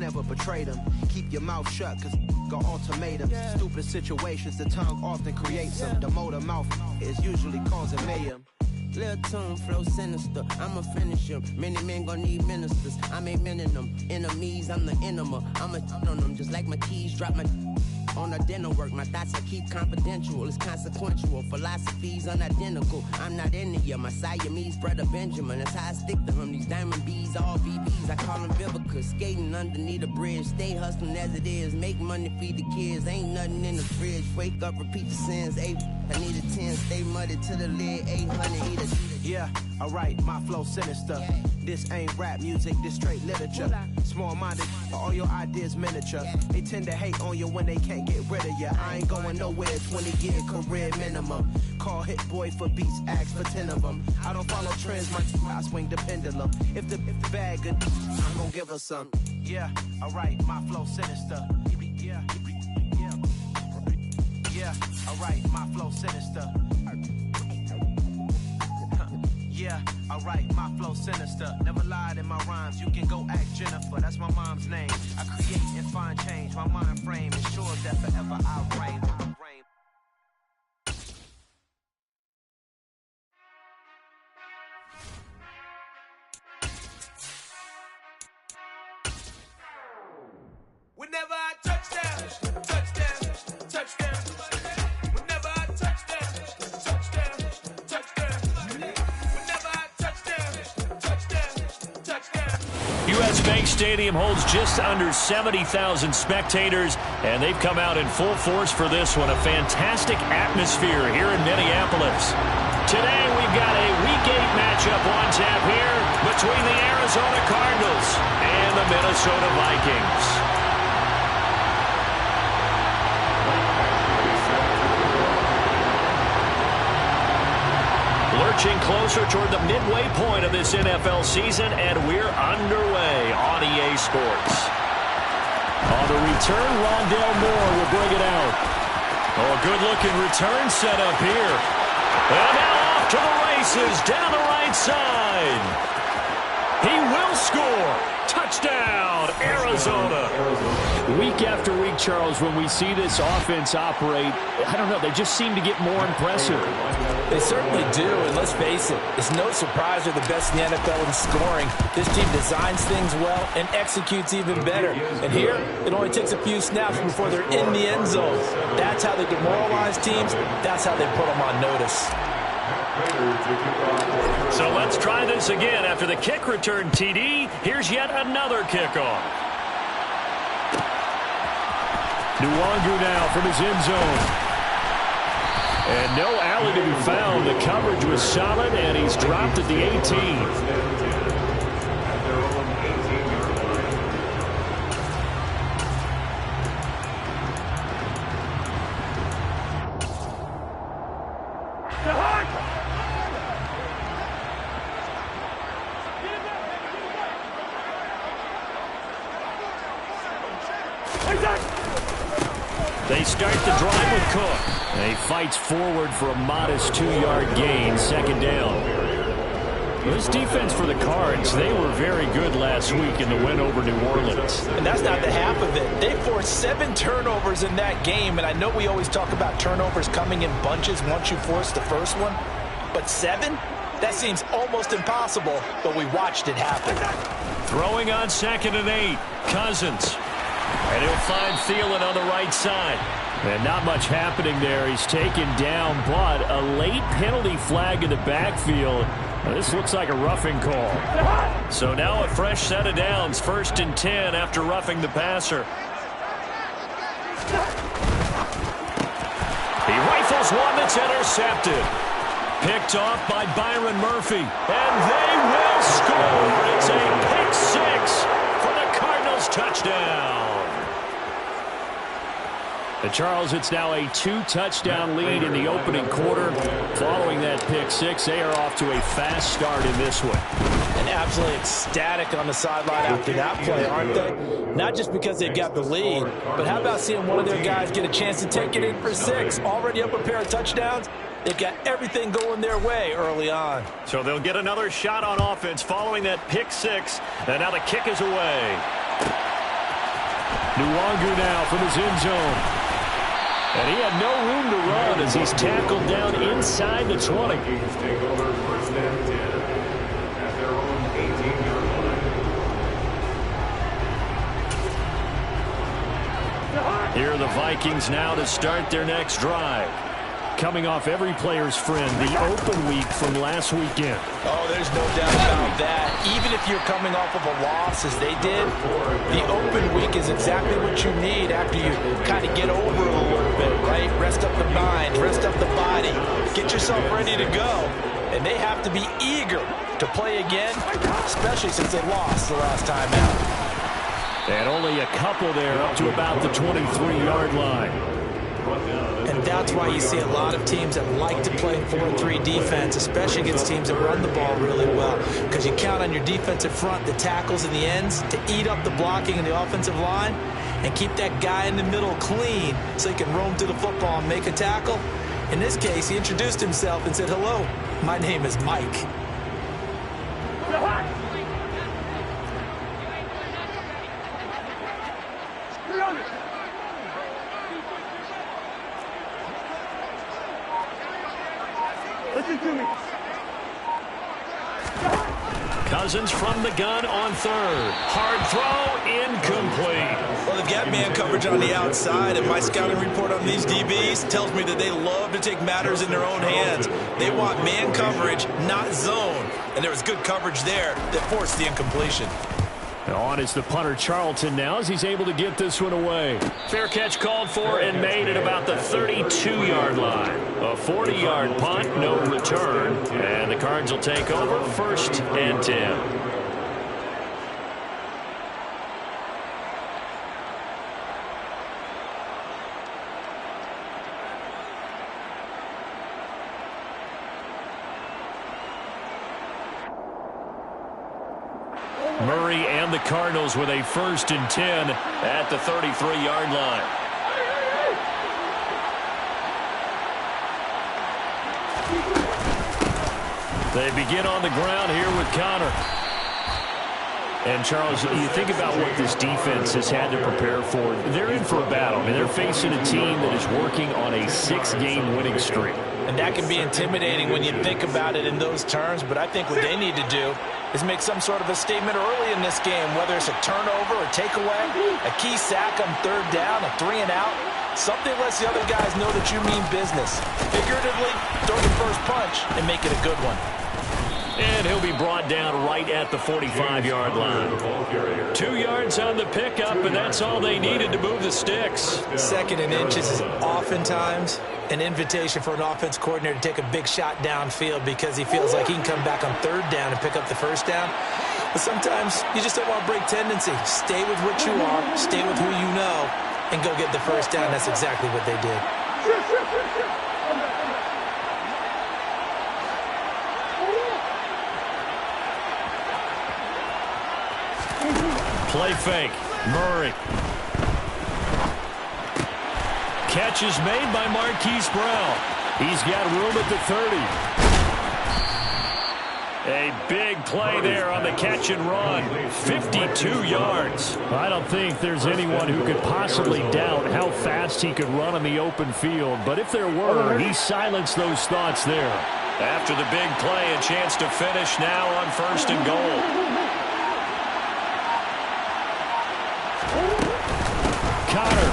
never betrayed them. Keep your mouth shut, cause got ultimatums. Stupid situations, the tongue often creates them. The motor mouth is usually causing mayhem. Lil' tune, flow sinister, I'ma finish him. Many men gon' need ministers, I'm aiming them. Enemies, I'm the enema, I'ma on them. Just like my keys, drop my on the dinner work. My thoughts I keep confidential, it's consequential. Philosophies unidentical, I'm not into you. My Siamese brother Benjamin, that's how I stick to him. These diamond bees, all VVs, I call them Vivica. Skating underneath a bridge, stay hustling as it is. Make money, feed the kids, ain't nothing in the fridge. Wake up, repeat the sins, I need a 10, stay muddy to the lid, 800, eat a yeah, alright, my flow sinister. This ain't rap music, this straight literature. Small-minded, all your ideas miniature. They tend to hate on you when they can't get rid of you. I ain't going nowhere, 20-year career minimum. Call Hit Boy for beats, ask for 10 of them. I don't follow trends, I swing the pendulum. If the bag good, I'm gonna give her some. Yeah, alright, my flow sinister. Yeah, alright, my flow sinister. Yeah, alright, my flow sinister. Never lied in my rhymes, you can go ask Jennifer. That's my mom's name. I create and find change. My mind frame ensures that forever I reign. Whenever I touchdown, touchdown, touchdown. Whenever I touchdown, touchdown, touchdown. Whenever I touchdown, touchdown, touchdown. US Bank Stadium holds just under 70,000 spectators, and they've come out in full force for this one. A fantastic atmosphere here in Minneapolis. Today we've got a Week 8 matchup on tap here between the Arizona Cardinals and the Minnesota Vikings. Lurching closer toward the midway point of this NFL season, and we're underway on EA Sports. On the return, Rondale Moore will bring it out. Oh, a good-looking return set up here. And now off to the races down the right side. He will score. Touchdown, Arizona. Week after week, Charles, when we see this offense operate, I don't know, they just seem to get more impressive. They certainly do, and let's face it, it's no surprise they're the best in the NFL in scoring. This team designs things well and executes even better. And here, it only takes a few snaps before they're in the end zone. That's how they demoralize teams. That's how they put them on notice. So let's try this again. After the kick return TD, here's yet another kickoff. Nwangu now from his end zone. And no alley to be found. The coverage was solid, and he's dropped at the 18. They start the drive with Cook. And he fights forward for a modest 2-yard gain, second down. This defense for the Cards, they were very good last week in the win over New Orleans. And that's not the half of it. They forced 7 turnovers in that game, and I know we always talk about turnovers coming in bunches once you force the first one, but 7? That seems almost impossible, but we watched it happen. Throwing on 2nd and 8, Cousins. And he'll find Thielen on the right side. And not much happening there. He's taken down, but a late penalty flag in the backfield. Now, this looks like a roughing call. So now a fresh set of downs, 1st and 10 after roughing the passer. He rifles one that's intercepted. Picked off by Byron Murphy. And they will score. It's a pick 6 for the Cardinals touchdown. And Charles, it's now a 2-touchdown lead in the opening quarter. Following that pick 6, they are off to a fast start in this one. And absolutely ecstatic on the sideline after that play, aren't they? Not just because they got the lead, but how about seeing one of their guys get a chance to take it in for 6? Already up a pair of touchdowns. They've got everything going their way early on. So they'll get another shot on offense following that pick 6. And now the kick is away. Nwangu now from his end zone. And he had no room to run as he's tackled down inside the 20. Take over first and 10 at their own 18-yard line. Here are the Vikings now to start their next drive. Coming off every player's friend, the open week from last weekend. Oh, there's no doubt about that. Even if you're coming off of a loss as they did, the open week is exactly what you need after you kind of get over it a little bit, right? Rest up the mind, rest up the body, get yourself ready to go. And they have to be eager to play again, especially since they lost the last time out. And only a couple there up to about the 23-yard line. And that's why you see a lot of teams that like to play 4-3 defense, especially against teams that run the ball really well. Because you count on your defensive front, the tackles and the ends, to eat up the blocking in the offensive line and keep that guy in the middle clean so he can roam to the football and make a tackle. In this case, he introduced himself and said, "Hello, my name is Mike." Cousins from the gun on third. Hard throw, incomplete. Well, they've got man coverage on the outside, and my scouting report on these DBs tells me that they love to take matters in their own hands. They want man coverage, not zone. And there was good coverage there that forced the incompletion. On is the punter Charlton now as he's able to get this one away. Fair catch called for and made at about the 32-yard line. A 40-yard punt, no return. And the Cards will take over first and 10. Murray and the Cardinals with a first and 10 at the 33-yard line. They begin on the ground here with Connor. And, Charles, you think about what this defense has had to prepare for. They're in for a battle. I mean, they're facing a team that is working on a 6-game winning streak. And that can be intimidating when you think about it in those terms, but I think what they need to do is make some sort of a statement early in this game, whether it's a turnover or takeaway, a key sack on third down, a 3-and-out, something lets the other guys know that you mean business. Figuratively, throw the first punch and make it a good one. And he'll be brought down right at the 45-yard line. 2 yards on the pickup, and that's all they needed to move the sticks. Second and inches is oftentimes an invitation for an offense coordinator to take a big shot downfield because he feels like he can come back on third down and pick up the first down. But sometimes you just don't want to break tendency. Stay with what you are, stay with who you know, and go get the first down. That's exactly what they did. Play fake. Murray. Catch is made by Marquise Brown. He's got room at the 30. A big play there on the catch and run. 52 yards. I don't think there's anyone who could possibly doubt how fast he could run on the open field. But if there were, he silenced those thoughts there. After the big play, a chance to finish now on first and goal. Connor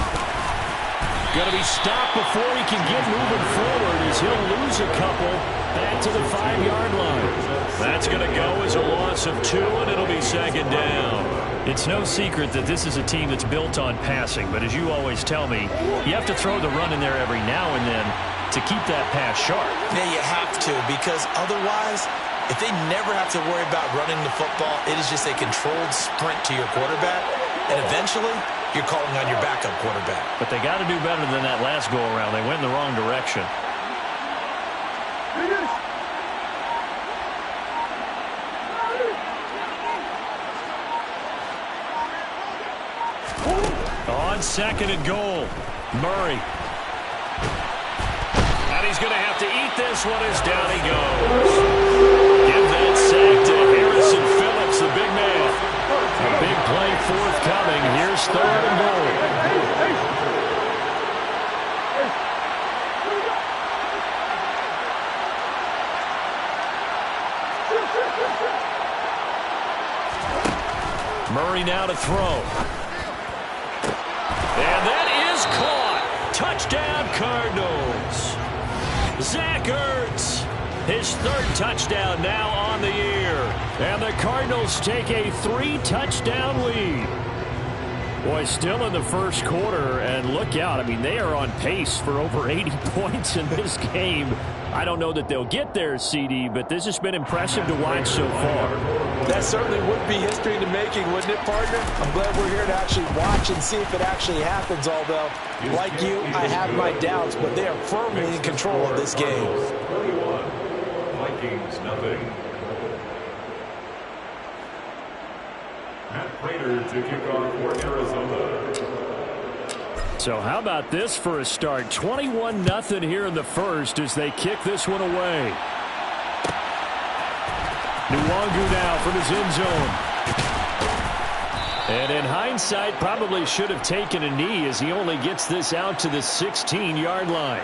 going to be stopped before he can get moving forward as he'll lose a couple back to the 5-yard line. That's going to go as a loss of 2, and it'll be second down. It's no secret that this is a team that's built on passing, but as you always tell me, you have to throw the run in there every now and then to keep that pass sharp. Yeah, you have to, because otherwise, if they never have to worry about running the football, it is just a controlled sprint to your quarterback, and eventually you're calling on your backup quarterback. But they got to do better than that last go-around. They went in the wrong direction. On second and goal, Murray. And he's going to have to eat this one as down he goes. Give that sack to Harrison Phillips, the big man. A big play forthcoming. Here's third and goal. now to throw. And that is caught. Touchdown, Cardinals. Zach Ertz, his third touchdown now on the year. And the Cardinals take a 3-touchdown lead. Boy, still in the first quarter, and look out. I mean, they are on pace for over 80 points in this game. I don't know that they'll get there, CD, but this has been impressive to watch so far. That certainly would be history in the making, wouldn't it, partner? I'm glad we're here to actually watch and see if it actually happens, although, like you, I have my doubts, but they are firmly in control of this game. 31, Vikings nothing. Matt Prater to kick off for Arizona. So how about this for a start? 21-0 here in the first as they kick this one away. Nwangu now from his end zone. And in hindsight, probably should have taken a knee as he only gets this out to the 16-yard line.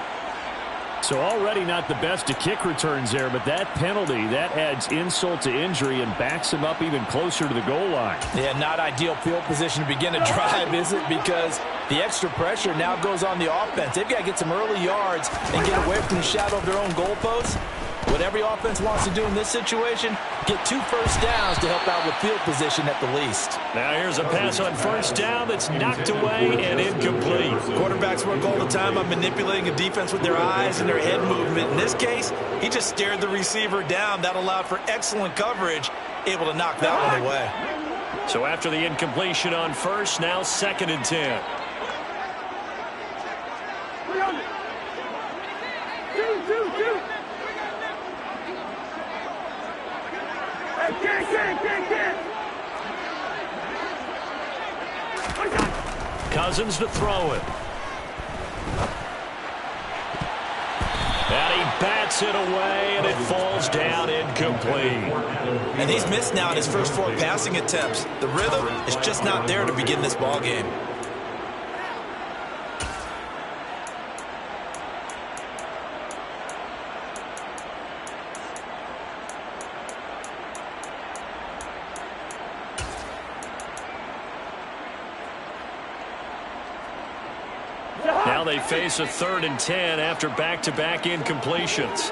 So already not the best of kick returns there, but that penalty, that adds insult to injury and backs him up even closer to the goal line. Yeah, not ideal field position to begin a drive, is it? Because the extra pressure now goes on the offense. They've got to get some early yards and get away from the shadow of their own goalposts. What every offense wants to do in this situation, get 2 first downs to help out with field position at the least. Now here's a pass on first down that's knocked away and incomplete. Quarterbacks work all the time on manipulating a defense with their eyes and their head movement. In this case, he just stared the receiver down. That allowed for excellent coverage, able to knock that one away. So after the incompletion on first, now 2nd and 10. Cousins to throw it. And he bats it away, and it falls down incomplete. And he's missed now in his first 4 passing attempts. The rhythm is just not there to begin this ball game. Now they face a 3rd and 10 after back-to-back incompletions.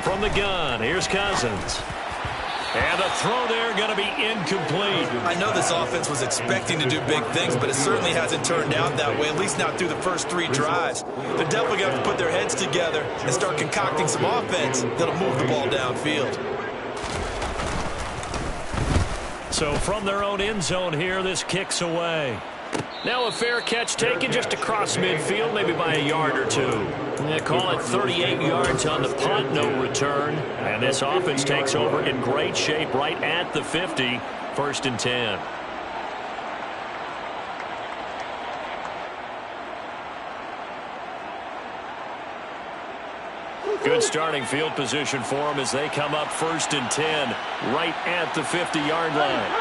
From the gun, here's Cousins. And the throw there going to be incomplete. I know this offense was expecting to do big things, but it certainly hasn't turned out that way, at least not through the first 3 drives. They're definitely going to have to put their heads together and start concocting some offense that'll move the ball downfield. So from their own end zone here, this kicks away. Now a fair catch taken just across midfield, maybe by a yard or 2. They call it 38 yards on the punt, no return. And this offense takes over in great shape right at the 50, 1st and 10. Good starting field position for them as they come up 1st and 10, right at the 50-yard line.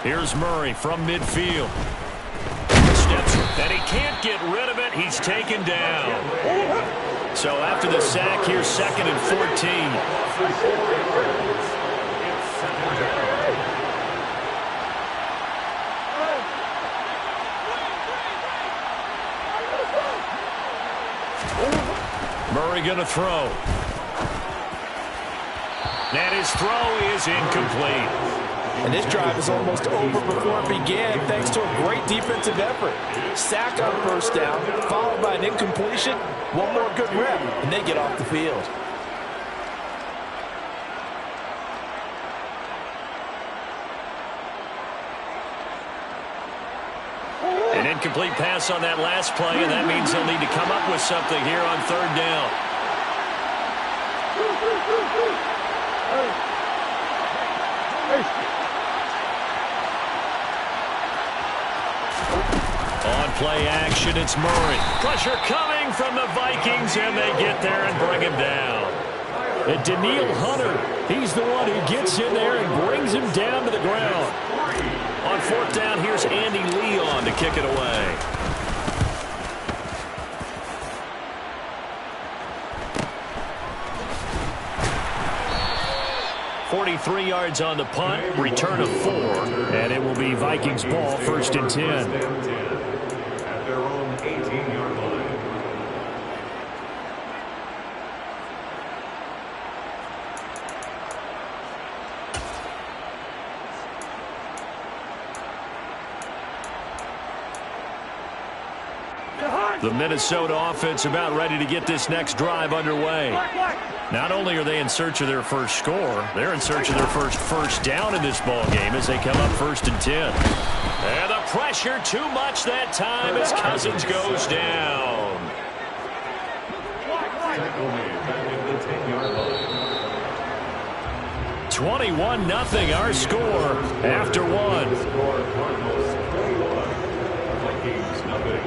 Here's Murray from midfield. Steps, and he can't get rid of it. He's taken down. So after the sack, here's 2nd and 14. Murray going to throw. And his throw is incomplete. And this drive is almost over before it began thanks to a great defensive effort. Sack on first down, followed by an incompletion. One more good rep, and they get off the field. An incomplete pass on that last play, and that means they'll need to come up with something here on 3rd down. On play action, it's Murray. Pressure coming from the Vikings, and they get there and bring him down. And Daniil Hunter, he's the one who gets in there and brings him down to the ground. On fourth down, here's Andy Leon to kick it away. 43 yards on the punt, return of 4, and it will be Vikings ball, 1st and 10. At their own 18-yard line. The Minnesota offense about ready to get this next drive underway. Not only are they in search of their first score, they're in search of their first down in this ball game as they come up 1st and 10. And the pressure too much that time as Cousins goes down. 21-0 our score after 1. Vikings, nothing.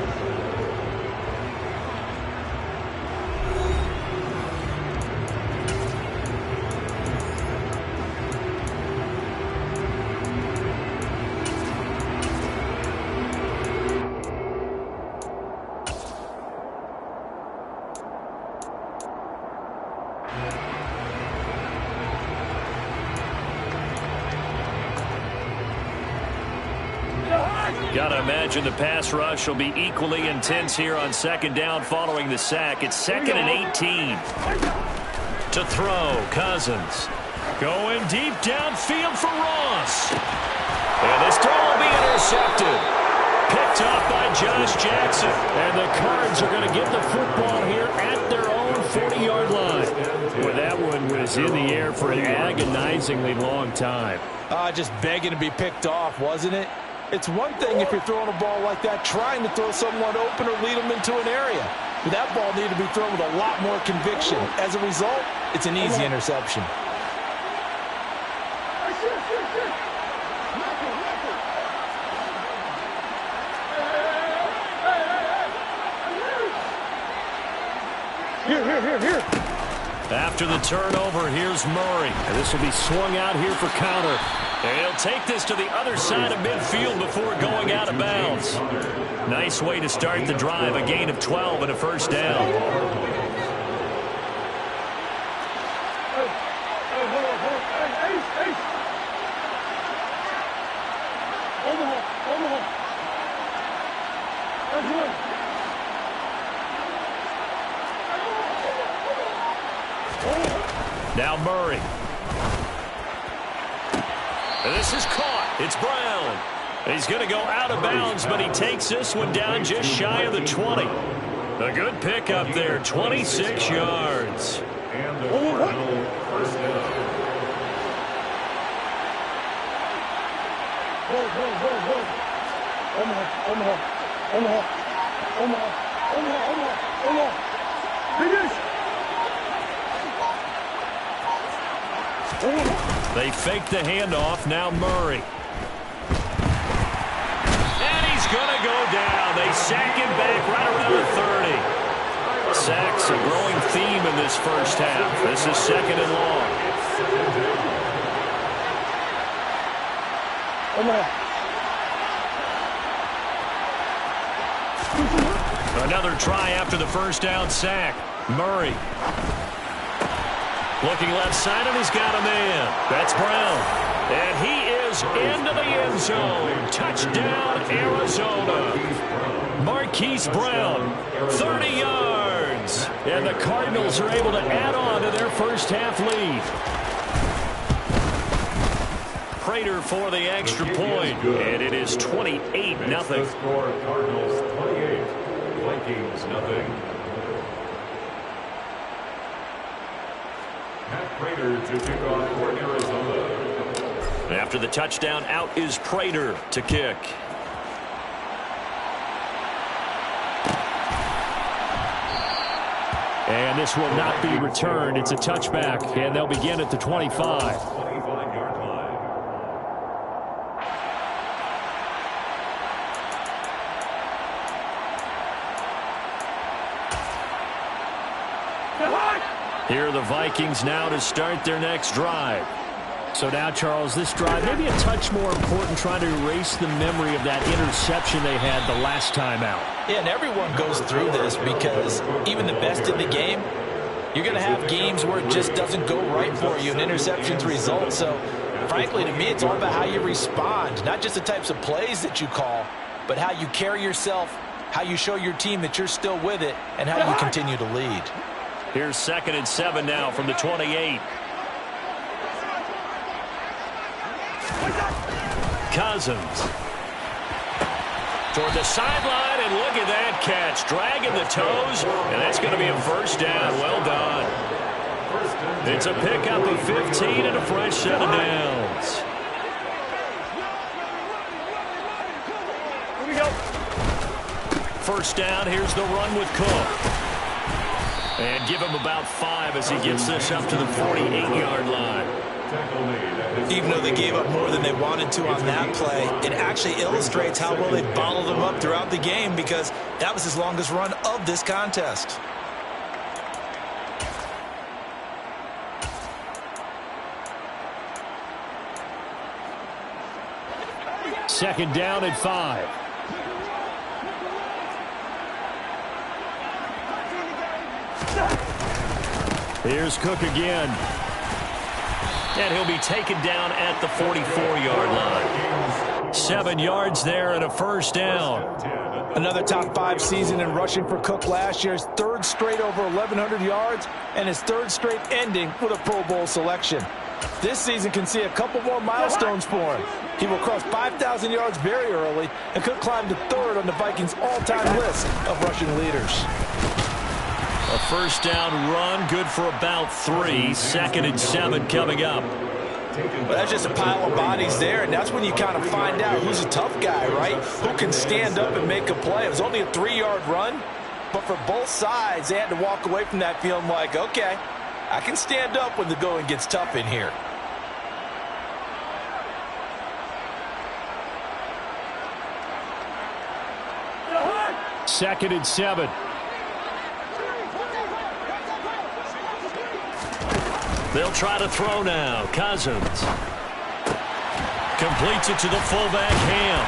Gotta imagine the pass rush will be equally intense here on 2nd down following the sack. It's 2nd and 18. To throw, Cousins. Going deep downfield for Ross. And this throw will be intercepted. Picked off by Josh Jackson. And the Cards are going to get the football here at their own 40-yard line. Well, that one was in the air for an agonizingly long time. Just begging to be picked off, wasn't it? It's one thing if you're throwing a ball like that, trying to throw someone open or lead them into an area. But that ball needed to be thrown with a lot more conviction. As a result, it's an easy interception. Here. After the turnover, here's Murray. And this will be swung out here for counter. And he'll take this to the other side of midfield before going out of bounds. Nice way to start the drive. A gain of 12 and a 1st down. Now Murray. And this is caught. It's Brown. He's going to go out of bounds, but he takes this one down just shy of the 20. A good pickup there, 26 yards. And the Cardinal 1st down. They fake the handoff. Now Murray. And he's going to go down. They sack him back right around the 30. Sacks a growing theme in this first half. This is 2nd and long. Another try after the 1st down sack. Murray. Looking left side, and he's got a man. That's Brown. And he is into the end zone. Touchdown, Arizona. Marquise Brown, 30 yards. And the Cardinals are able to add on to their first half lead. Prater for the extra point. And it is 28-0. Score Cardinals 28, Vikings nothing. Matt Prater to kick off for Arizona. After the touchdown, out is Prater to kick. And this will not be returned. It's a touchback, and they'll begin at the 25. 25-yard line. Here are the Vikings now to start their next drive. So now, Charles, this drive maybe a touch more important, trying to erase the memory of that interception they had the last time out. Yeah, and everyone goes through this because even the best in the game, you're going to have games where it just doesn't go right for you and interceptions result. So, frankly, to me, it's all about how you respond, not just the types of plays that you call, but how you carry yourself, how you show your team that you're still with it, and how you continue to lead. Here's 2nd and 7 now from the 28. Cousins toward the sideline, and look at that catch. Dragging the toes, and that's going to be a first down. Well done. It's a pickup of 15 and a fresh set of downs. Here we go. First down, here's the run with Cook. And give him about 5 as he gets this up to the 48-yard line. Even though they gave up more than they wanted to on that play, it actually illustrates how well they bottled them up throughout the game, because that was his longest run of this contest. Second down at 5. Here's Cook again. And he'll be taken down at the 44-yard line. 7 yards there and a first down. Another top 5 season in rushing for Cook last year. His 3rd straight over 1,100 yards and his 3rd straight ending with a Pro Bowl selection. This season can see a couple more milestones for him. He will cross 5,000 yards very early and could climb to 3rd on the Vikings' all-time list of rushing leaders. A first down run, good for about 3. 2nd and 7 coming up. Well, that's just a pile of bodies there, and that's when you kind of find out who's a tough guy, right? Who can stand up and make a play. It was only a 3-yard run, but for both sides, they had to walk away from that feeling like, okay, I can stand up when the going gets tough in here. Second and 7. They'll try to throw now. Cousins completes it to the fullback, Ham.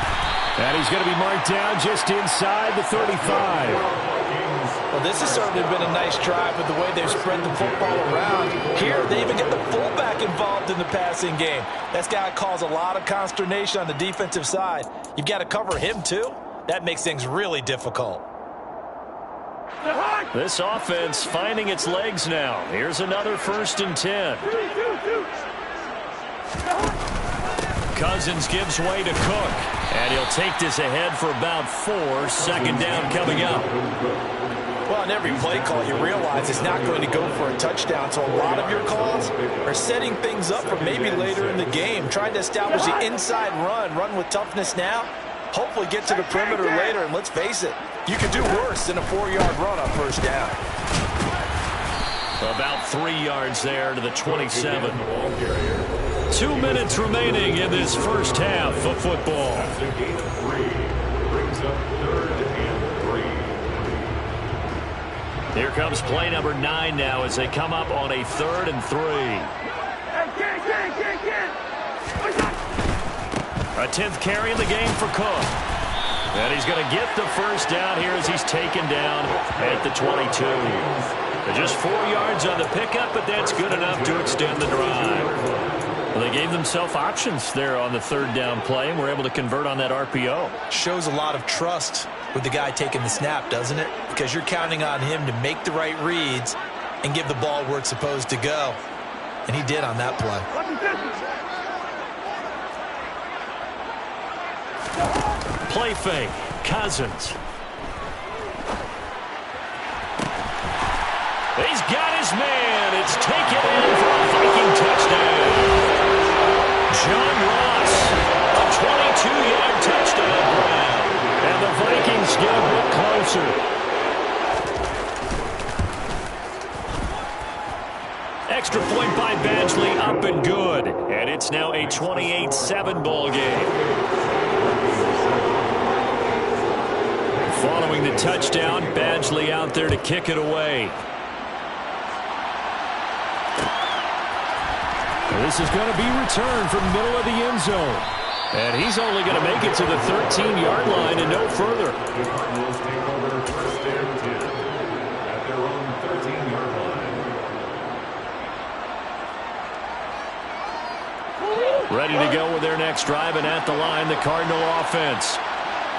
And he's going to be marked down just inside the 35. Well, this has certainly been a nice drive with the way they've spread the football around. Here, they even get the fullback involved in the passing game. That's got to cause a lot of consternation on the defensive side. You've got to cover him, too. That makes things really difficult. This offense finding its legs now. Here's another 1st and 10. Cousins gives way to Cook. And he'll take this ahead for about 4. 2nd down coming up. Well, in every play call, you realize it's not going to go for a touchdown. So a lot of your calls are setting things up for maybe later in the game. Trying to establish the inside run with toughness now. Hopefully get to the perimeter later. And let's face it, you could do worse than a 4-yard run on first down. About 3 yards there to the 27. 2 minutes remaining in this first half of football. Here comes play number 9 now as they come up on a 3rd and 3. A 10th carry in the game for Cook. And he's going to get the first down here as he's taken down at the 22. Just 4 yards on the pickup, but that's good enough to extend the drive. Well, they gave themselves options there on the 3rd down play and were able to convert on that RPO. Shows a lot of trust with the guy taking the snap, doesn't it? Because you're counting on him to make the right reads and give the ball where it's supposed to go. And he did on that play. Play fake. Cousins. He's got his man. It's taken in for a Viking touchdown. John Ross, a 22-yard touchdown grab. And the Vikings get a bit closer. Extra point by Badgley, up and good. And it's now a 28-7 ball game. Following the touchdown, Badgley out there to kick it away. This is going to be returned from middle of the end zone. And he's only going to make it to the 13-yard line and no further. The Cardinals take over first and 10 at their own 13-yard line. Ready to go with their next drive, and at the line, the Cardinal offense.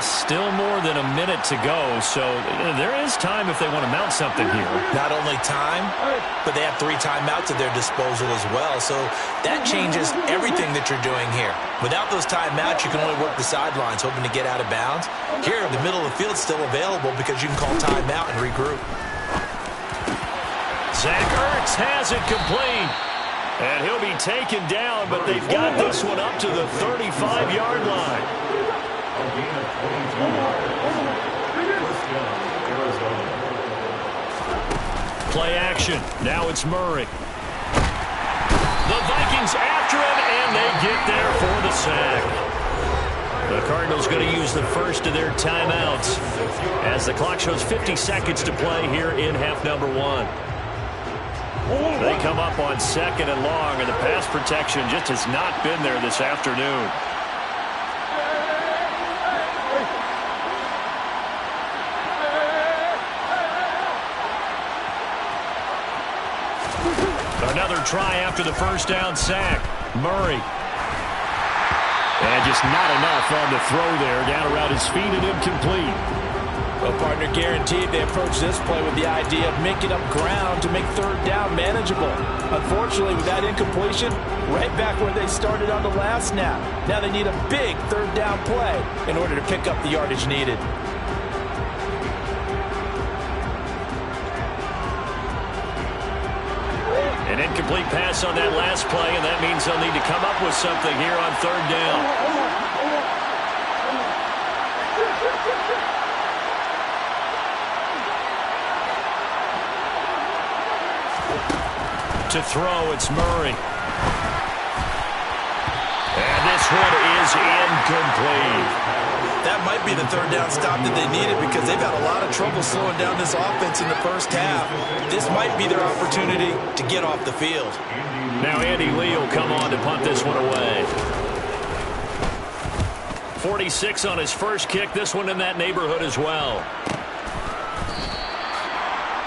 Still more than a minute to go, so there is time if they want to mount something here. Not only time, but they have 3 timeouts at their disposal as well. So that changes everything that you're doing here. Without those timeouts, you can only work the sidelines, hoping to get out of bounds. Here, the middle of the field is still available because you can call timeout and regroup. Zach Ertz has it complete. And he'll be taken down, but they've got this one up to the 35-yard line. A gain of 22 yards. First down, Arizona. Play action. Now it's Murray. The Vikings after him, and they get there for the sack. The Cardinals going to use the first of their timeouts as the clock shows 50 seconds to play here in half number 1. They come up on 2nd and long, and the pass protection just has not been there this afternoon. Another try after the first down sack. Murray. And just not enough on the throw there. Down around his feet and incomplete. Well, partner, guaranteed they approach this play with the idea of making up ground to make 3rd down manageable. Unfortunately, with that incompletion, right back where they started on the last snap. Now they need a big 3rd down play in order to pick up the yardage needed. An incomplete pass on that last play, and that means they'll need to come up with something here on 3rd down. To throw, it's Murray. And this one is incomplete. That might be the 3rd down stop that they needed because they've had a lot of trouble slowing down this offense in the first half. This might be their opportunity to get off the field. Now Andy Lee will come on to punt this one away. 46 on his first kick. This one in that neighborhood as well.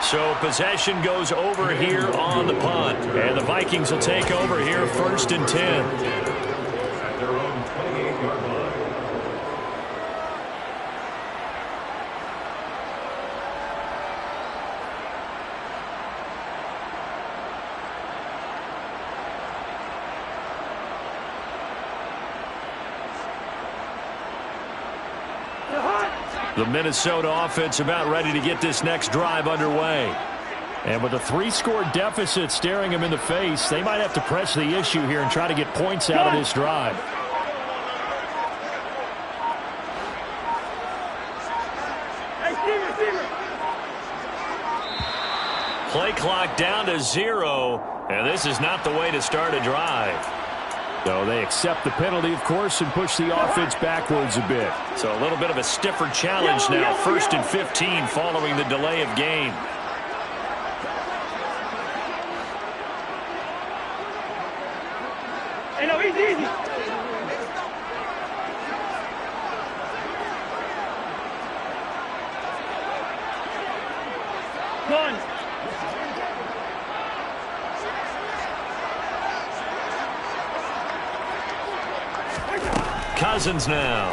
So possession goes over here on the punt. And the Vikings will take over here 1st and 10. At their own 28-yard line. The Minnesota offense about ready to get this next drive underway. And with a 3-score deficit staring them in the face, they might have to press the issue here and try to get points out of this drive. Play clock down to 0, and this is not the way to start a drive. So they accept the penalty, of course, and push the offense backwards a bit. So a little bit of a stiffer challenge now. 1st and 15 following the delay of game. Hey, no, easy. One. Cousins now.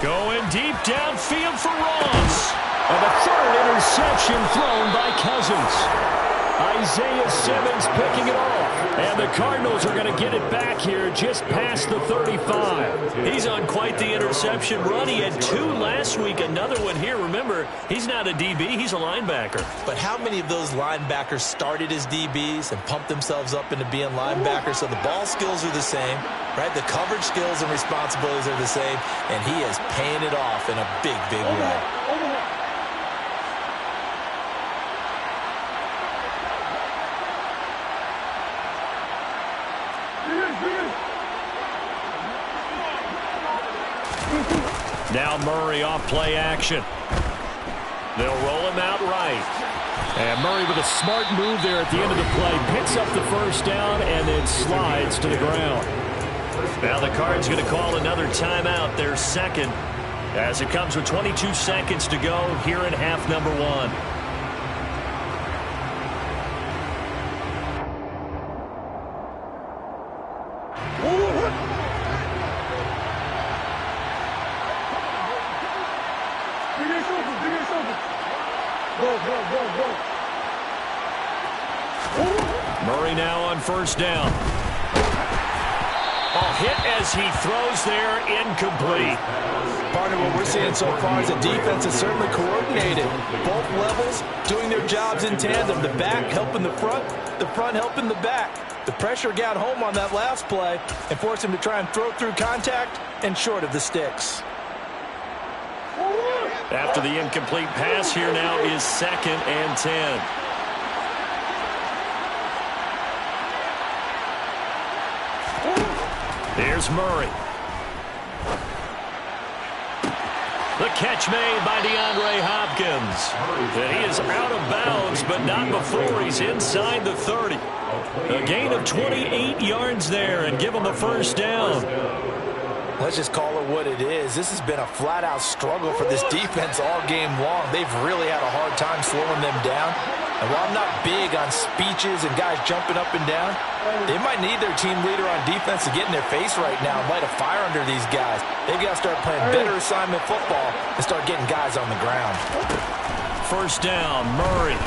Going deep downfield for Ross. And a 3rd interception thrown by Cousins. Isaiah Simmons picking it off. And the Cardinals are going to get it back here just past the 35. He's on quite the interception run. He had 2 last week, another one here. Remember, he's not a DB, he's a linebacker. But how many of those linebackers started as DBs and pumped themselves up into being linebackers? So the ball skills are the same, right? The coverage skills and responsibilities are the same, and he is paying it off in a big, big way. Now Murray off play action. They'll roll him out right. And Murray with a smart move there at the end of the play. Picks up the first down and then slides to the ground. Now the Cards going to call another timeout, their second, as it comes with 22 seconds to go here in half number 1. Murray now on first down. Hit as he throws there, incomplete. Partner, what we're seeing so far is the defense is certainly coordinated. Both levels doing their jobs in tandem. The back helping the front helping the back. The pressure got home on that last play and forced him to try and throw through contact and short of the sticks. After the incomplete pass, here now is 2nd and 10. Here's Murray. The catch made by DeAndre Hopkins. And he is out of bounds, but not before he's inside the 30. A gain of 28 yards there and give him a first down. Let's just call it what it is. This has been a flat-out struggle for this defense all game long. They've really had a hard time slowing them down. And while I'm not big on speeches and guys jumping up and down, they might need their team leader on defense to get in their face right now and light a fire under these guys. They've got to start playing better assignment football and start getting guys on the ground. First down, Murray.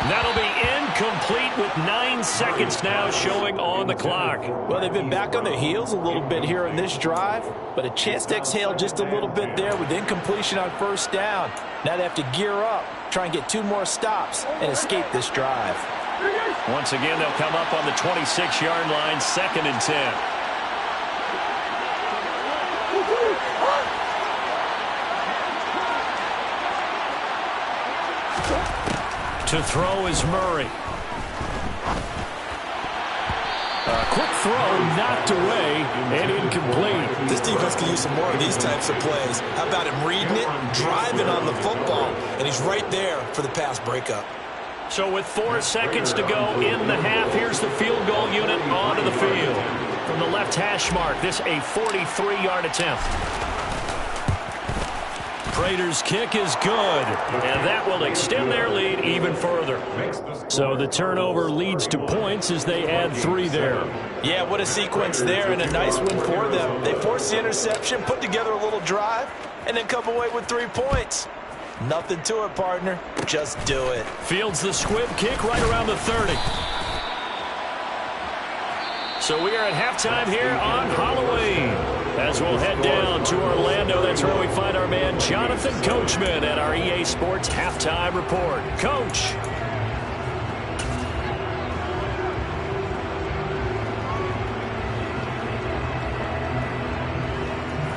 That'll be incomplete with 9 seconds now showing on the clock. Well, they've been back on their heels a little bit here in this drive, but a chance to exhale just a little bit there with incompletion on first down. Now they have to gear up, try and get 2 more stops, and escape this drive. Once again, they'll come up on the 26-yard line, 2nd and 10. To throw is Murray. A quick throw knocked away and incomplete. This defense can use some more of these types of plays. How about him reading it, driving on the football, and he's right there for the pass breakup. So with 4 seconds to go in the half, here's the field goal unit onto the field. From the left hash mark, this a 43-yard attempt. Prater's kick is good, and that will extend their lead even further. So the turnover leads to points as they add 3 there. Yeah, what a sequence there, and a nice win for them. They forced the interception, put together a little drive, and then come away with 3 points. Nothing to it, partner. Just do it. Fields the squib kick right around the 30. So we are at halftime here on Halloween. As we'll head down to Orlando, that's where we find our man Jonathan Coachman at our EA Sports Halftime Report. Coach.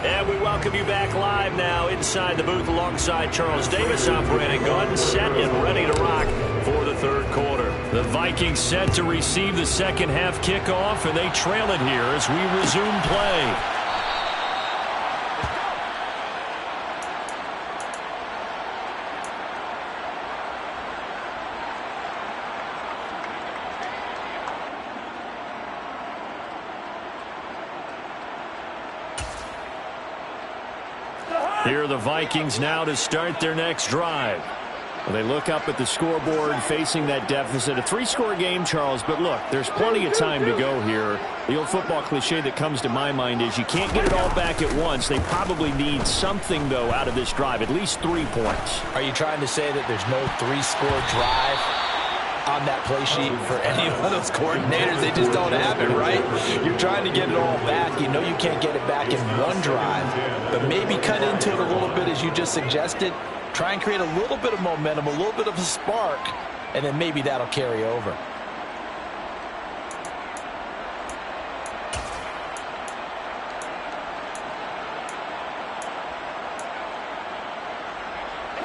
And we welcome you back live now inside the booth alongside Charles Davis, operating gun, set and ready to rock for the 3rd quarter. The Vikings set to receive the second half kickoff, and they trail it here as we resume play. Here are the Vikings now to start their next drive. Well, they look up at the scoreboard facing that deficit. A 3-score game, Charles, but look, there's plenty of time to go here. The old football cliche that comes to my mind is you can't get it all back at once. They probably need something, though, out of this drive, at least 3 points. Are you trying to say that there's no 3-score drive on that play sheet for any of those coordinators? They just don't have it, right? You're trying to get it all back. You know you can't get it back in one drive, but maybe cut into it a little bit as you just suggested. Try and create a little bit of momentum, a little bit of a spark, and then maybe that'll carry over.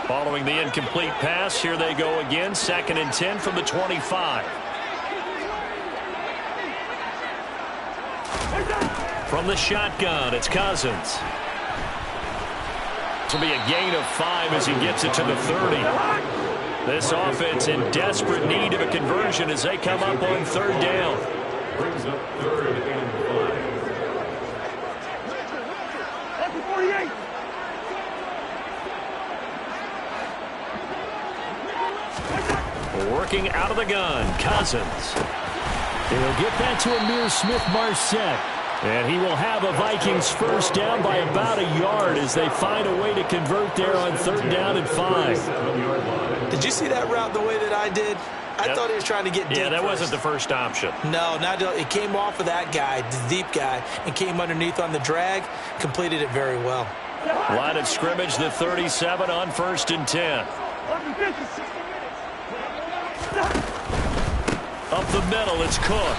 Following the incomplete pass, here they go again. 2nd and 10 from the 25. From the shotgun, it's Cousins. This will be a gain of 5 as he gets it to the 30. This offense in desperate need of a conversion as they come up on 3rd down. Brings up 3rd and 5. Working out of the gun, Cousins. They'll get that to Amir Smith-Marset. And he will have a Vikings first down by about a yard as they find a way to convert there on 3rd down and 5. Did you see that route the way that I did? I thought he was trying to get deep. Yeah, that first. wasn't the first option. No, it came off of that guy, the deep guy, and came underneath on the drag, completed it very well. Line of scrimmage, the 37 on 1st and 10. Up the middle, it's Cook.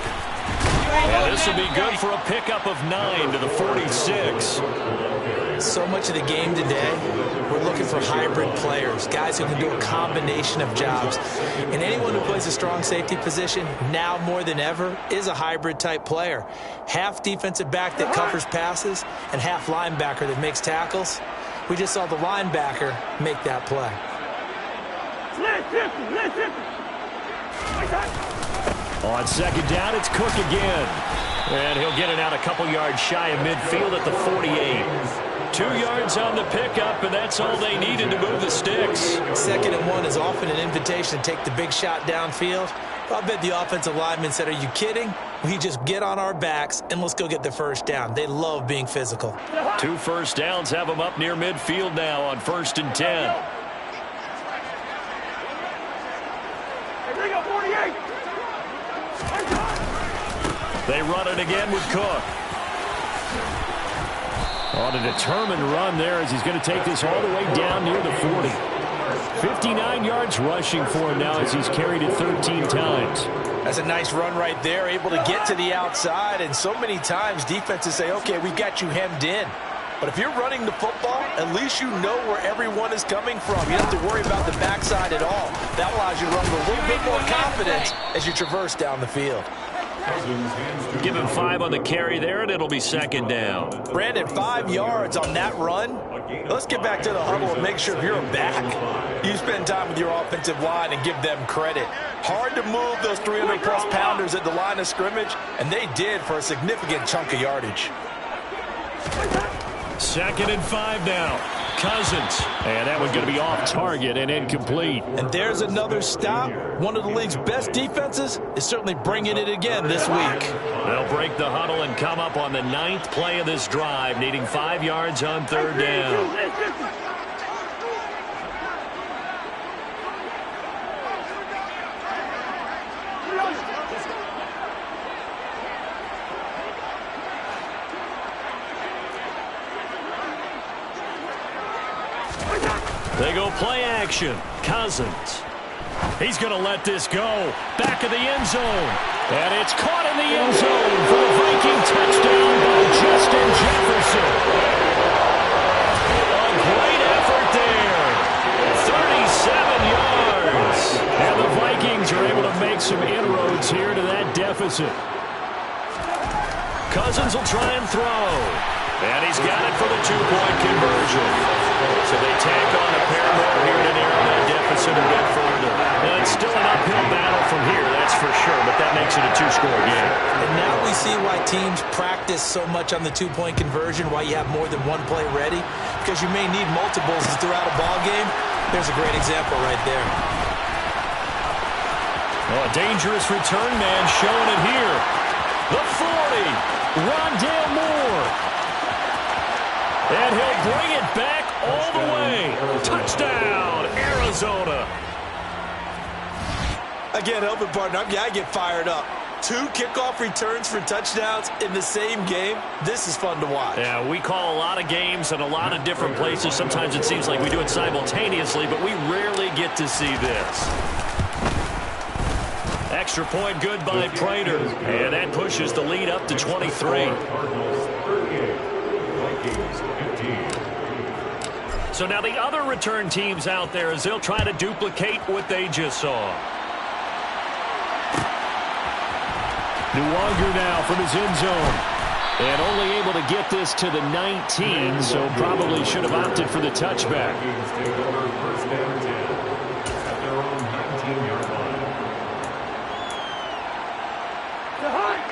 And this will be good for a pickup of 9 to the 46. So much of the game today, we're looking for hybrid players, guys who can do a combination of jobs. And anyone who plays a strong safety position, now more than ever, is a hybrid type player. Half defensive back that covers passes and half linebacker that makes tackles. We just saw the linebacker make that play. On 2nd down, it's Cook again. And he'll get it out a couple yards shy of midfield at the 48. 2 yards on the pickup, and that's all they needed to move the sticks. 2nd and 1 is often an invitation to take the big shot downfield. I bet the offensive lineman said, "Are you kidding? We just get on our backs and let's go get the first down." They love being physical. 2 first downs have them up near midfield now on 1st and 10. They run it again with Cook. On a determined run there as he's going to take this all the way down near the 40. 59 yards rushing for him now as he's carried it 13 times. That's a nice run right there, able to get to the outside. And so many times defenses say, okay, we've got you hemmed in. But if you're running the football, at least you know where everyone is coming from. You don't have to worry about the backside at all. That allows you to run with a little bit more confidence as you traverse down the field. Give him 5 on the carry there, and it'll be 2nd down. Brandon, 5 yards on that run. Let's get back to the huddle and make sure if you're a back, you spend time with your offensive line and give them credit. Hard to move those 300-plus pounders at the line of scrimmage, and they did for a significant chunk of yardage. 2nd and 5 now. Cousins. And that one's going to be off target and incomplete. And there's another stop. One of the league's best defenses is certainly bringing it again this week. They'll break the huddle and come up on the 9th play of this drive, needing 5 yards on 3rd down. They go play action. Cousins. He's going to let this go. Back of the end zone. And it's caught in the end zone for the Viking touchdown by Justin Jefferson. A great effort there. 37 yards. And the Vikings are able to make some inroads here to that deficit. Cousins will try and throw. And he's got it for the 2-point conversion. So they tack on a pair more here to narrow that deficit a bit further. And it's still an uphill battle from here, that's for sure, but that makes it a 2-score game. And now we see why teams practice so much on the 2-point conversion, why you have more than one play ready, because you may need multiples throughout a ball game. There's a great example right there. Oh, a dangerous return man showing it here. The 40, Rondale Moore. And he'll bring it back all the way. Touchdown, Arizona. Again, helping partner, I get fired up. 2 kickoff returns for touchdowns in the same game. This is fun to watch. Yeah, we call a lot of games in a lot of different places. Sometimes it seems like we do it simultaneously, but we rarely get to see this. Extra point good by Prater. And that pushes the lead up to 23. So now the other return teams out there as they'll try to duplicate what they just saw. Nwanger now from his end zone. And only able to get this to the 19, so probably should have opted for the touchback. Take over first and 10 at their own 19-yard line.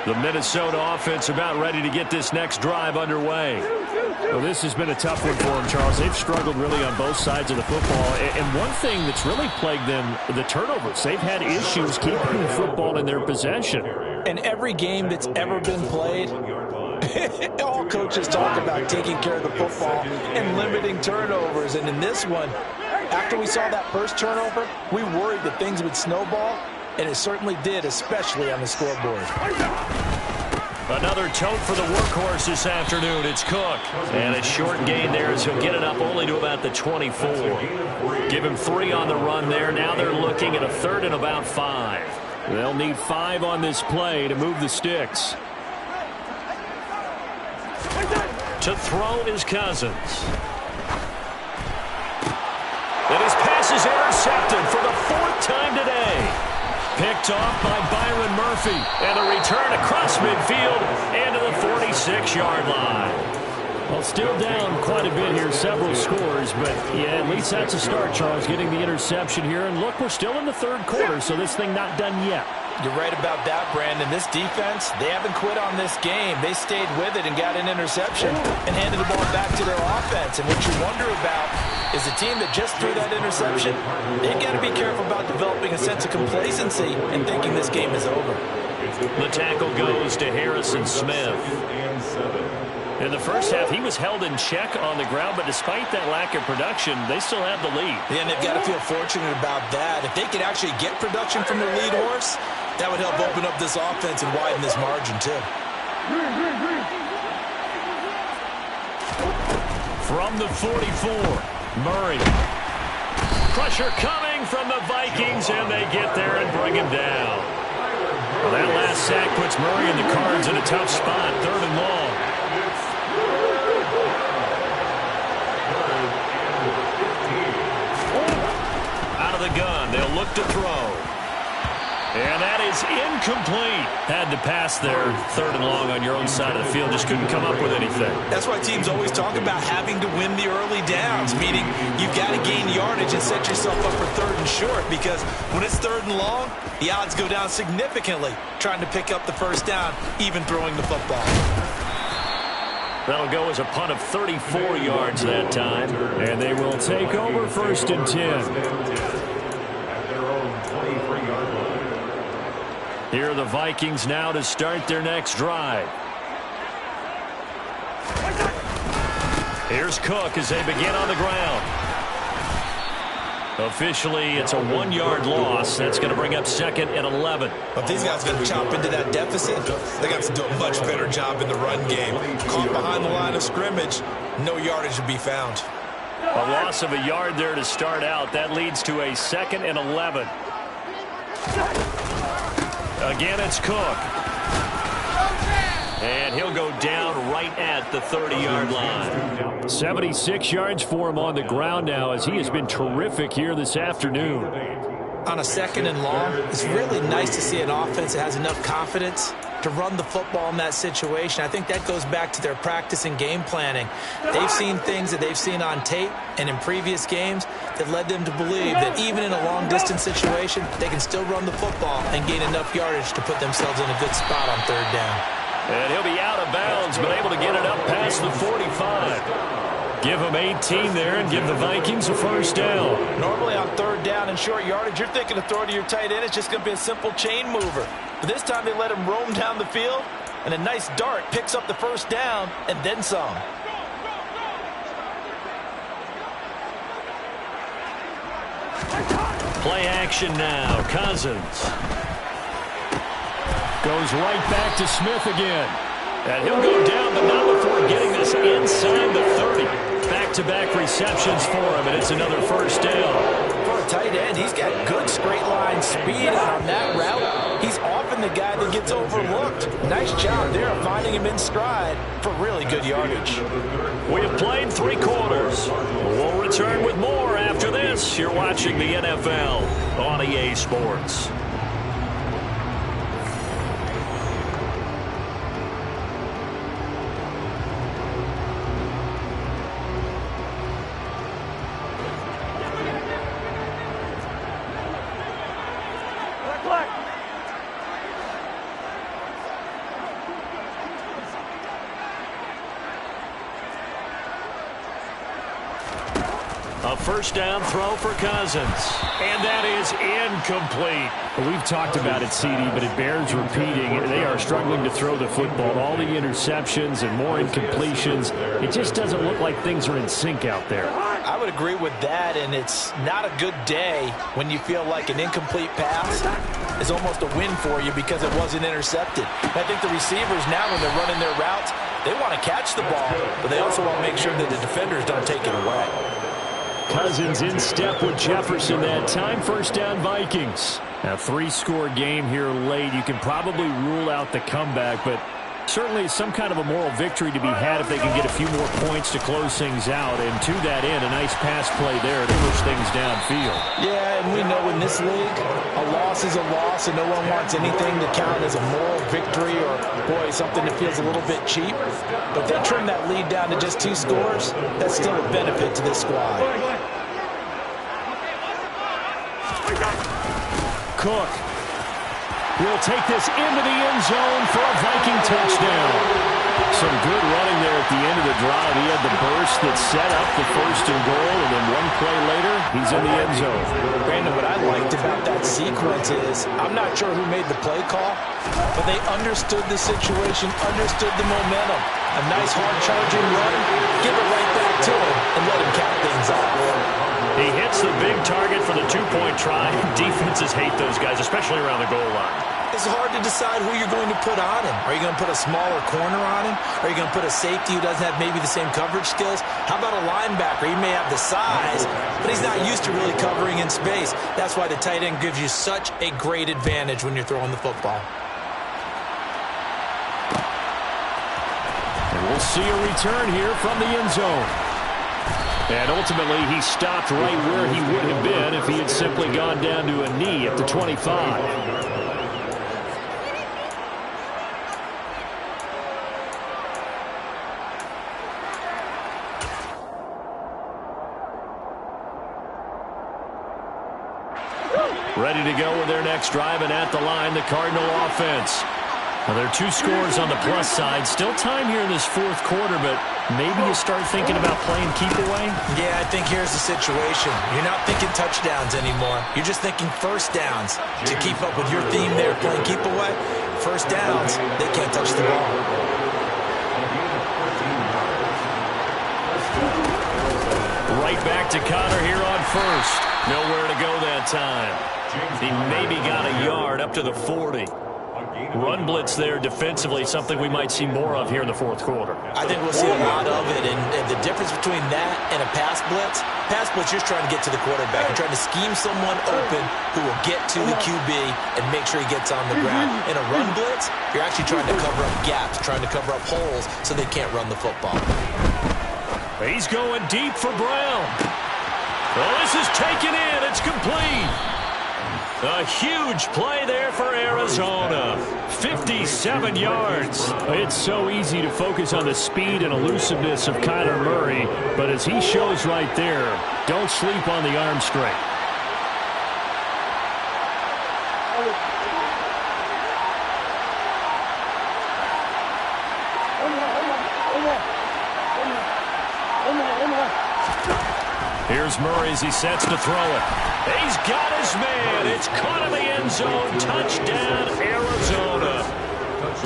The Minnesota offense about ready to get this next drive underway. Well, this has been a tough one for them, Charles. They've struggled really on both sides of the football. And one thing that's really plagued them, the turnovers. They've had issues keeping the football in their possession. In every game that's ever been played, all coaches talk about taking care of the football and limiting turnovers. And in this one, after we saw that first turnover, we worried that things would snowball, and it certainly did, especially on the scoreboard. Another tote for the workhorse this afternoon. It's Cook. And a short gain there as he'll get it up only to about the 24. Give him 3 on the run there. Now they're looking at a 3rd and about 5. They'll need 5 on this play to move the sticks. To throw is Cousins. And his pass is intercepted for the 4th time today. Picked off by Byron Murphy. And a return across midfield and to the 46-yard line. Well, still down quite a bit here, several scores, but yeah, at least that's a start, Charles, getting the interception here. And look, we're still in the 3rd quarter, so this thing not done yet. You're right about that, Brandon. This defense, they haven't quit on this game. They stayed with it and got an interception and handed the ball back to their offense. And what you wonder about is the team that just threw that interception, they've got to be careful about developing a sense of complacency and thinking this game is over. The tackle goes to Harrison Smith. In the first half, he was held in check on the ground, but despite that lack of production, they still have the lead. Yeah, and they've got to feel fortunate about that. If they could actually get production from their lead horse, that would help open up this offense and widen this margin, too. From the 44, Murray. Pressure coming from the Vikings, and they get there and bring him down. Well, that last sack puts Murray and the Cards in a tough spot, 3rd and long. Out of the gun, they'll look to throw. And that is incomplete. Had to pass there, 3rd and long on your own side of the field. Just couldn't come up with anything. That's why teams always talk about having to win the early downs, meaning you've got to gain yardage and set yourself up for 3rd and short, because when it's 3rd and long, the odds go down significantly trying to pick up the first down, even throwing the football. That'll go as a punt of 34 yards that time. And they will take over 1st and 10. At their own 23-yard line. Here are the Vikings now to start their next drive. Here's Cook as they begin on the ground. Officially, it's a 1-yard loss. That's going to bring up 2nd and 11. But these guys are going to chop into that deficit. They got to do a much better job in the run game. Caught behind the line of scrimmage, no yardage to be found. A loss of a yard there to start out. That leads to a 2nd and 11. Again, it's Cook. And he'll go down right at the 30-yard line. 76 yards for him on the ground now, as he has been terrific here this afternoon. On a 2nd and long, it's really nice to see an offense that has enough confidence to run the football in that situation. I think that goes back to their practice and game planning. They've seen things that they've seen on tape and in previous games that led them to believe that even in a long-distance situation, they can still run the football and gain enough yardage to put themselves in a good spot on 3rd down. And he'll be out of bounds, but able to get it up past the 45. Give them 18 there and give the Vikings a 1st down. Normally on 3rd down and short yardage, you're thinking of throwing to your tight end. It's just going to be a simple chain mover. But this time they let him roam down the field, and a nice dart picks up the 1st down and then some. Play action now. Cousins goes right back to Smith again. And he'll go down, but not before getting this inside the 30. Back-to-back receptions for him, and it's another 1st down. For a tight end, he's got good straight-line speed on that route. He's often the guy that gets overlooked. Nice job there of finding him in stride for really good yardage. We have played 3 quarters. We'll return with more after this. You're watching the NFL on EA Sports. A first down throw for Cousins. And that is incomplete. Well, we've talked about it, CD, but it bears repeating. They are struggling to throw the football. All the interceptions and more incompletions. It just doesn't look like things are in sync out there. I would agree with that, and it's not a good day when you feel like an incomplete pass is almost a win for you because it wasn't intercepted. And I think the receivers now, when they're running their routes, they want to catch the ball, but they also want to make sure that the defenders don't take it away. Cousins in step with Jefferson that time. First down, Vikings. Now, 3-score game here late. You can probably rule out the comeback, but certainly some kind of a moral victory to be had if they can get a few more points to close things out. And to that end, a nice pass play there to push things downfield. Yeah, and we know in this league, a loss is a loss, and no one wants anything to count as a moral victory or, boy, something that feels a little bit cheap. But they trim that lead down to just 2 scores. That's still a benefit to this squad. Cook will take this into the end zone for a Viking touchdown. Some good running there at the end of the drive. He had the burst that set up the first and goal, and then one play later, he's in the end zone. Brandon, what I liked about that sequence is I'm not sure who made the play call, but they understood the situation, understood the momentum. A nice hard-charging run, give it right back to him, and let him count things off. He hits the big target for the 2-point try. Defenses hate those guys, especially around the goal line. It's hard to decide who you're going to put on him. Are you going to put a smaller corner on him? Are you going to put a safety who doesn't have maybe the same coverage skills? How about a linebacker? He may have the size, but he's not used to really covering in space. That's why the tight end gives you such a great advantage when you're throwing the football. And we'll see a return here from the end zone. And ultimately, he stopped right where he would have been if he had simply gone down to a knee at the 25. Ready to go with their next drive, and at the line, the Cardinal offense. Now, there are 2 scores on the plus side. Still time here in this fourth quarter, but maybe you start thinking about playing keep away? Yeah, I think here's the situation. You're not thinking touchdowns anymore. You're just thinking first downs. To keep up with your theme there, playing keep away, first downs, they can't touch the ball. Right back to Connor here on first. Nowhere to go that time. He maybe got a yard up to the 40. Run blitz there defensively, something we might see more of here in the fourth quarter. I think we'll see a lot of it, and the difference between that and a pass blitz, you're just trying to get to the quarterback. You're trying to scheme someone open who will get to the QB and make sure he gets on the ground. In a run blitz, you're actually trying to cover up gaps, trying to cover up holes so they can't run the football. He's going deep for Brown. Well, this is taken in. It's complete. A huge play there for Arizona. 57 yards. It's so easy to focus on the speed and elusiveness of Kyler Murray, but as he shows right there, don't sleep on the arm strength. Here's Murray as he sets to throw it. He's got his man. It's caught in the end zone. Touchdown, Arizona.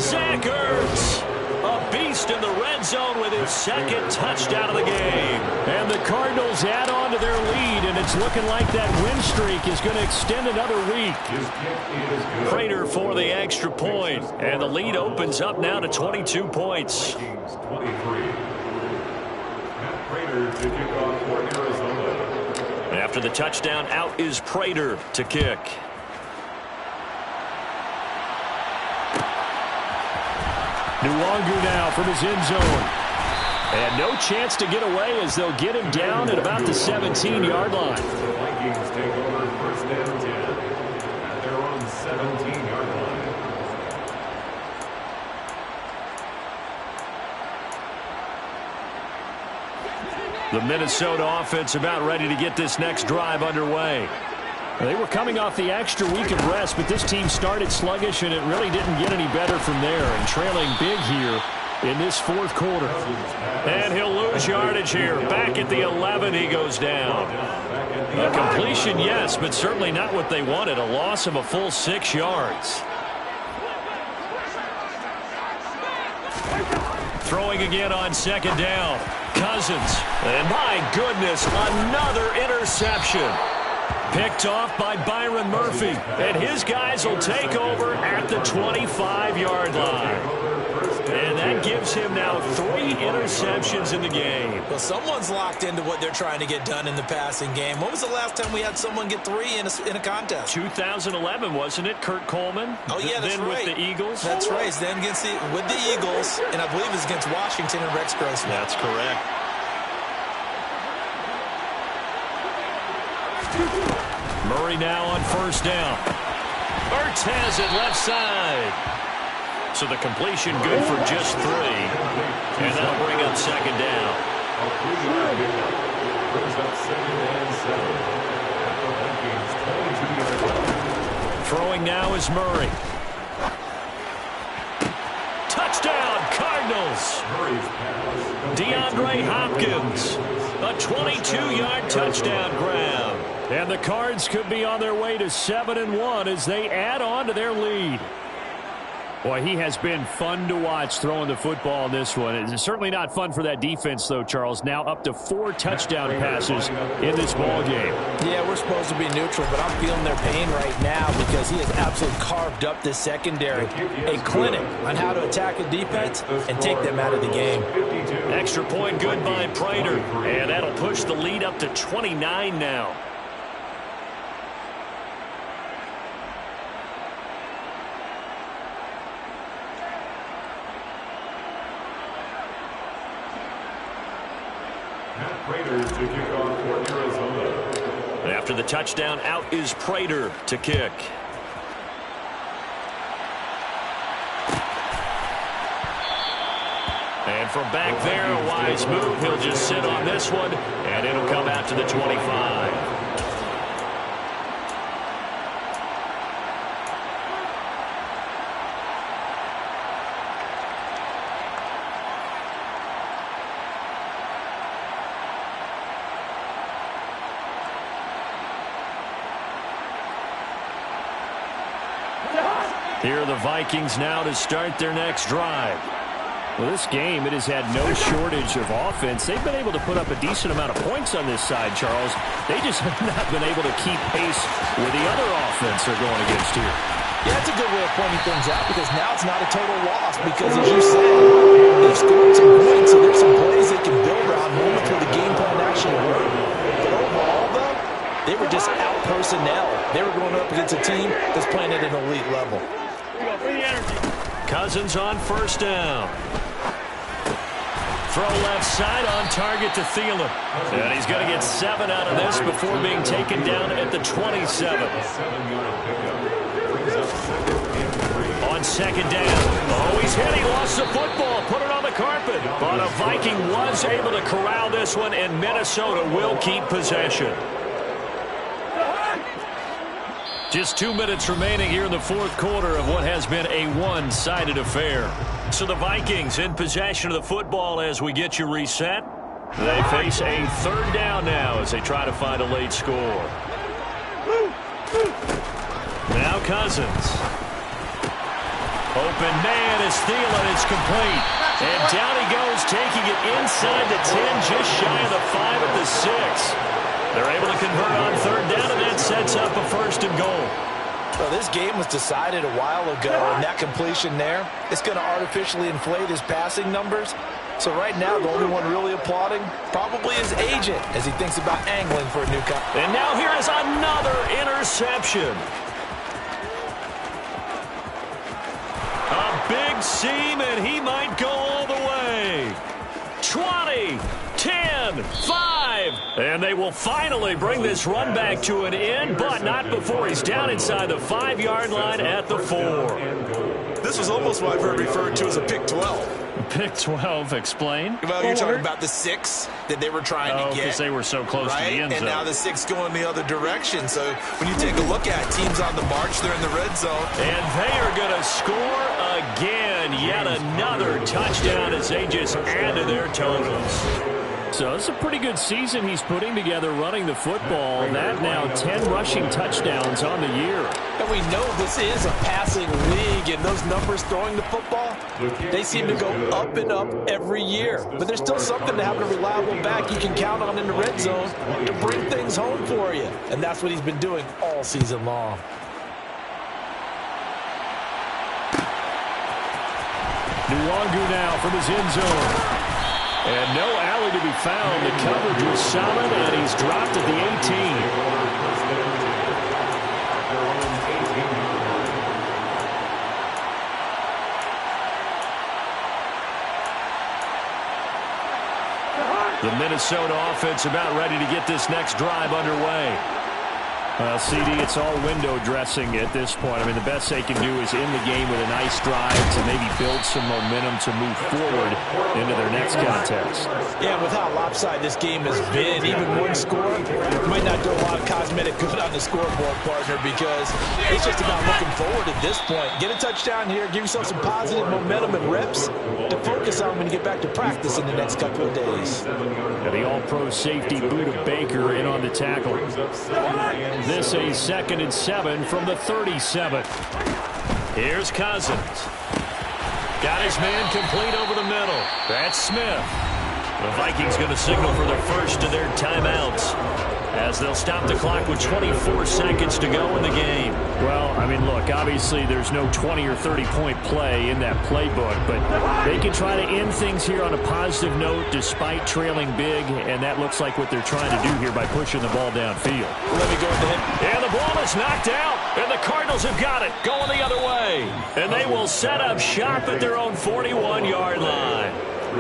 Zach Ertz, a beast in the red zone with his second touchdown of the game. And the Cardinals add on to their lead, and it's looking like that win streak is going to extend another week. Prater for the extra point, and the lead opens up now to 22 points. 23. Matt Prater to kick off for Arizona. After the touchdown, out is Prater to kick. Nwangwu now from his end zone. And no chance to get away as they'll get him down at about the 17-yard line. The Vikings take over first and 10 at their own 17-yard line. The Minnesota offense about ready to get this next drive underway. They were coming off the extra week of rest, but this team started sluggish, and it really didn't get any better from there. And trailing big here, in this fourth quarter. And he'll lose yardage here. Back at the 11, he goes down. A completion, yes, but certainly not what they wanted. A loss of a full 6 yards. Throwing again on second down. Cousins. And my goodness, another interception. Picked off by Byron Murphy. And his guys will take over at the 25-yard line. And that gives him now 3 interceptions in the game. Well, someone's locked into what they're trying to get done in the passing game. When was the last time we had someone get 3 in a contest? 2011, wasn't it? Kurt Coleman? Oh, yeah, that's then right. with the Eagles? That's right. Then with the Eagles, and I believe it's against Washington and Rex Grossman. That's correct. Murray now on first down. Ertz has it left side. So the completion good for just 3. And that'll bring up second down. Throwing now is Murray. Touchdown, Cardinals. DeAndre Hopkins. A 22-yard touchdown grab. And the Cards could be on their way to 7-1 as they add on to their lead. Boy, he has been fun to watch throwing the football in this one. It's certainly not fun for that defense, though, Charles. Now up to 4 touchdown passes in this ball game. Yeah, we're supposed to be neutral, but I'm feeling their pain right now because he has absolutely carved up this secondary. A clinic on how to attack a defense and take them out of the game. Extra point good by Prater, and that'll push the lead up to 29 now. After the touchdown, out is Prater to kick. And from back there, a wise move. He'll just sit on this one, and it'll come out to the 25. Here are the Vikings now to start their next drive. Well, this game, it has had no shortage of offense. They've been able to put up a decent amount of points on this side, Charles. They just have not been able to keep pace with the other offense they're going against here. Yeah, that's a good way of pointing things out because now it's not a total loss because, as you said, they've scored some points, so there's some plays they can build around moments where the game plan actually worked. But overall, though, they were just out personnel. They were going up against a team that's playing at an elite level. Cousins on first down. Throw left side on target to Thielen. And he's going to get 7 out of this before being taken down at the 27. On second down. Oh, he's hit. He lost the football. Put it on the carpet. But a Viking was able to corral this one, and Minnesota will keep possession. Just 2 minutes remaining here in the fourth quarter of what has been a one-sided affair. So the Vikings in possession of the football as we get you reset. They face a third down now as they try to find a late score. Now Cousins. Open man is Thielen. It's complete. And down he goes, taking it inside the 10, just shy of the 5 at the 6. They're able to convert on third down, and that sets up a first and goal. Well, this game was decided a while ago, and that completion there, it's going to artificially inflate his passing numbers. So right now, the only one really applauding probably his agent as he thinks about angling for a new cut. And now here is another interception. A big seam, and he might go all the way. 20, 10, 5. And they will finally bring this run back to an end, but not before he's down inside the 5-yard line at the 4. This was almost what I've heard referred to as a pick 12. Pick 12, explain. Well, you're talking about the 6 that they were trying to get. Because they were so close to the end zone. And now the 6 going the other direction. So when you take a look at teams on the march, they're in the red zone. And they are going to score again. Yet another touchdown as they just add to their totals. So it's a pretty good season he's putting together running the football. That now 10 rushing touchdowns on the year. And we know this is a passing league, and those numbers throwing the football, they seem to go up and up every year. But there's still something to having a reliable back you can count on in the red zone to bring things home for you. And that's what he's been doing all season long. Nwangu now from his end zone. And no alley to be found. The coverage was solid, and he's dropped at the 18. The Minnesota offense about ready to get this next drive underway. CD, it's all window dressing at this point. I mean, the best they can do is end the game with a nice drive to maybe build some momentum to move forward into their next contest. Yeah, with how lopsided this game has been, even one score might not do a lot of cosmetic good on the scoreboard, partner, because it's just about looking forward at this point. Get a touchdown here, give yourself some positive momentum and reps to focus on when you get back to practice in the next couple of days. And the all-pro safety Budda Baker in on the tackle. This a 2nd and 7 from the 37. Here's Cousins. Got his man complete over the middle. That's Smith. The Vikings going to signal for the first of their timeouts as they'll stop the clock with 24 seconds to go in the game. Well, I mean, look, obviously there's no 20 or 30-point play in that playbook, but they can try to end things here on a positive note despite trailing big, and that looks like what they're trying to do here by pushing the ball downfield. Let me go ahead. And the ball is knocked out, and the Cardinals have got it, going the other way. And they will set up shop at their own 41-yard line.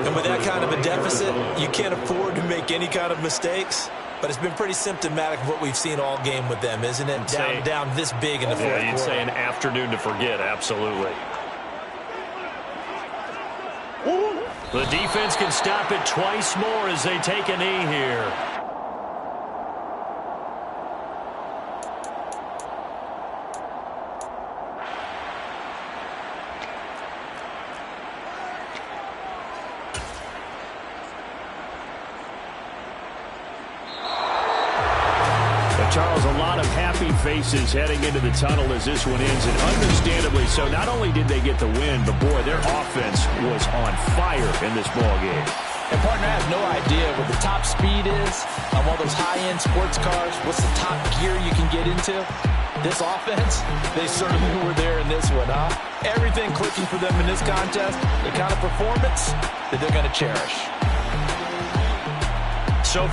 And with that kind of a deficit, you can't afford to make any kind of mistakes. But it's been pretty symptomatic of what we've seen all game with them, isn't it? Down this big in the fourth quarter. Yeah, you'd say an afternoon to forget, absolutely. The defense can stop it twice more as they take a knee here. Charles, a lot of happy faces heading into the tunnel as this one ends, and understandably so. Not only did they get the win, but boy, their offense was on fire in this ball game. And partner, I have no idea what the top speed is on one of those high-end sports cars. What's the top gear you can get into? This offense, they certainly were there in this one, huh? Everything clicking for them in this contest, the kind of performance that they're going to cherish. So for